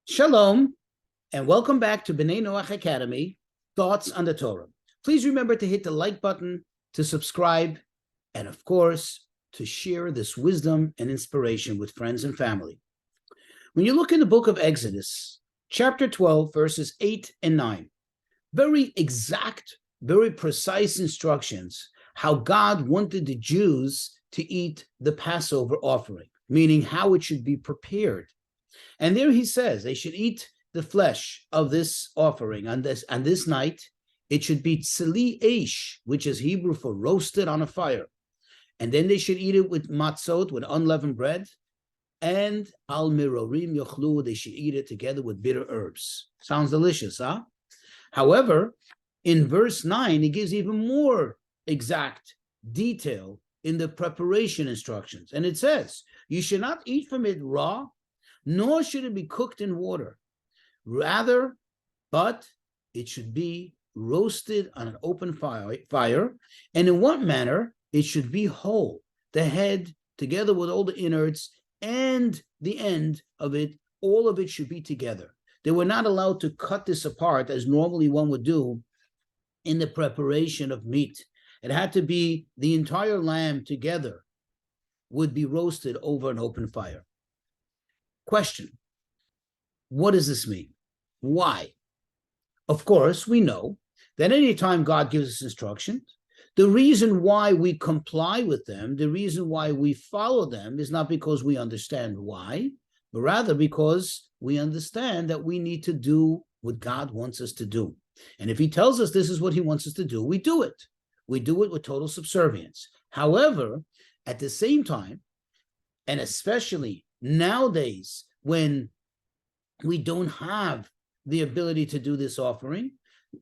Shalom, and welcome back to B'nai Noach Academy, Thoughts on the Torah. Please remember to hit the like button, to subscribe, and of course, to share this wisdom and inspiration with friends and family. When you look in the book of Exodus, chapter 12, verses 8 and 9, very exact, very precise instructions how God wanted the Jews to eat the Passover offering, meaning how it should be prepared. And there he says they should eat the flesh of this offering on this night. It should be tzili eish, which is Hebrew for roasted on a fire. And then they should eat it with matzot, with unleavened bread. And al mirorim yochlu, they should eat it together with bitter herbs. Sounds delicious, huh? However, in verse 9, he gives even more exact detail in the preparation instructions. And it says, you should not eat from it raw, nor should it be cooked in water. Rather, but it should be roasted on an open fire. And in what manner? It should be whole, the head together with all the innards and the end of it, all of it should be together. They were not allowed to cut this apart as normally one would do in the preparation of meat. It had to be the entire lamb together would be roasted over an open fire. Question, what does this mean? Why? Of course, we know that anytime God gives us instructions, the reason why we comply with them, the reason why we follow them is not because we understand why, but rather because we understand that we need to do what God wants us to do. And if he tells us this is what he wants us to do, we do it. We do it with total subservience. However, at the same time, and especially nowadays, when we don't have the ability to do this offering,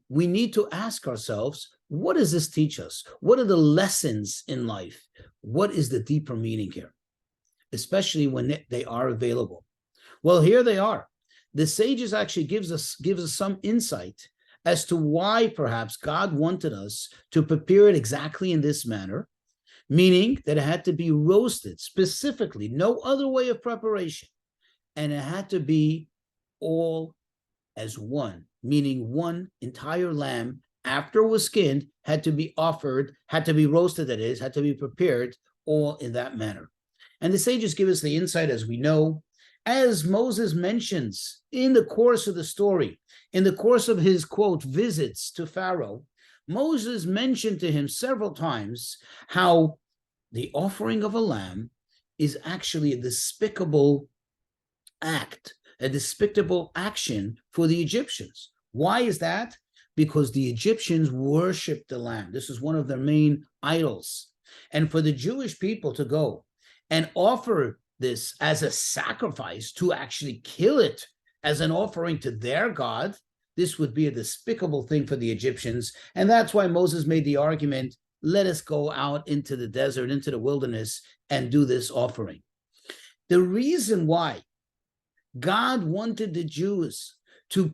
we need to ask ourselves, what does this teach us? What are the lessons in life? What is the deeper meaning here? Especially when they are available. Well, here they are. The sages actually gives us some insight as to why perhaps God wanted us to prepare it exactly in this manner, meaning that it had to be roasted specifically, no other way of preparation. And it had to be all as one, meaning one entire lamb, after it was skinned, had to be offered, had to be roasted, that is, had to be prepared all in that manner. And the sages give us the insight, as we know, as Moses mentions in the course of the story, in the course of his, quote, visits to Pharaoh, Moses mentioned to him several times how the offering of a lamb is actually a despicable act, a despicable action for the Egyptians. Why is that? Because the Egyptians worshiped the lamb. This is one of their main idols. And for the Jewish people to go and offer this as a sacrifice, to actually kill it as an offering to their God, this would be a despicable thing for the Egyptians. And that's why Moses made the argument, let us go out into the desert, into the wilderness, and do this offering. The reason why God wanted the Jews to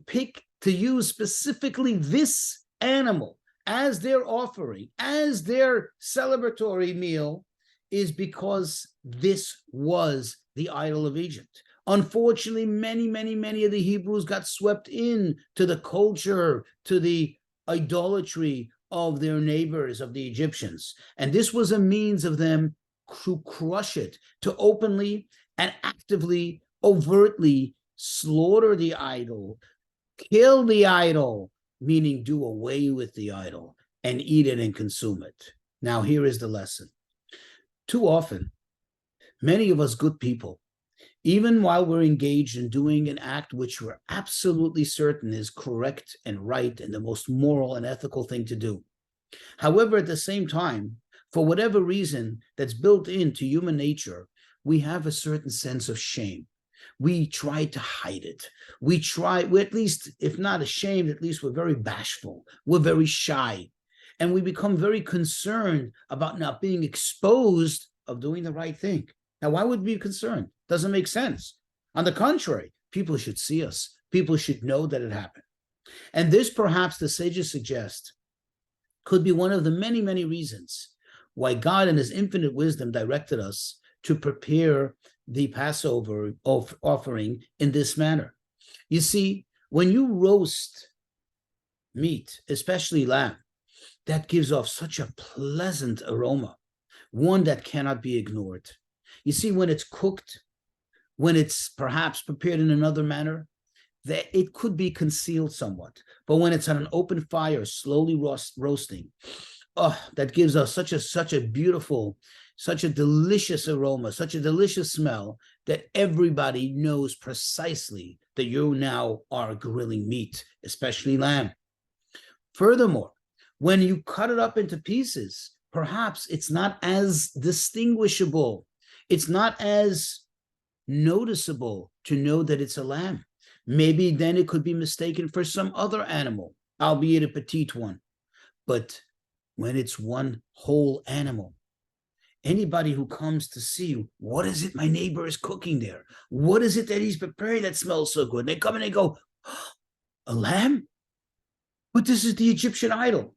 use specifically this animal as their offering, as their celebratory meal, is because this was the idol of Egypt. Unfortunately, many of the Hebrews got swept in to the culture, to the idolatry of their neighbors, of the Egyptians. And this was a means of them to crush it, to openly and actively, overtly slaughter the idol, kill the idol, meaning do away with the idol and eat it and consume it. Now, here is the lesson. Too often, many of us good people, even while we're engaged in doing an act which we're absolutely certain is correct and right and the most moral and ethical thing to do. However, at the same time, for whatever reason that's built into human nature, we have a certain sense of shame. We try to hide it. We're at least, if not ashamed, at least we're very bashful. We're very shy. And we become very concerned about not being exposed of doing the right thing. Now, why would we be concerned? Doesn't make sense. On the contrary, people should see us. People should know that it happened. And this, perhaps, the sages suggest, could be one of the many reasons why God in his infinite wisdom directed us to prepare the Passover offering in this manner. You see, when you roast meat, especially lamb, that gives off such a pleasant aroma, one that cannot be ignored. You see, when it's cooked, when it's perhaps prepared in another manner, that it could be concealed somewhat. But when it's on an open fire, slowly roasting, oh, that gives us such a beautiful, such a delicious aroma, such a delicious smell that everybody knows precisely that you now are grilling meat, especially lamb. Furthermore, when you cut it up into pieces, perhaps it's not as distinguishable. It's not as noticeable to know that it's a lamb. Maybe then it could be mistaken for some other animal, albeit a petite one. But when it's one whole animal, anybody who comes to see, what is it my neighbor is cooking there? What is it that he's preparing that smells so good? And they come and they go, oh, a lamb? But this is the Egyptian idol.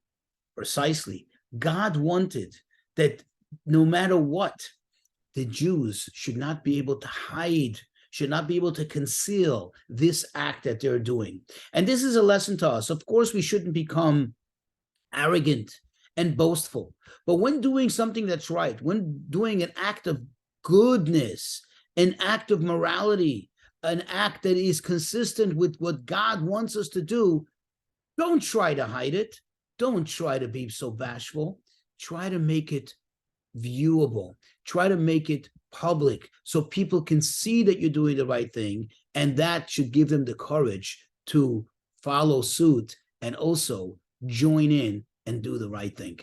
Precisely. God wanted that no matter what, the Jews should not be able to hide, should not be able to conceal this act that they're doing. And this is a lesson to us. Of course, we shouldn't become arrogant and boastful. But when doing something that's right, when doing an act of goodness, an act of morality, an act that is consistent with what God wants us to do, don't try to hide it. Don't try to be so bashful. Try to make it viewable. Try to make it public so people can see that you're doing the right thing, and that should give them the courage to follow suit and also join in and do the right thing.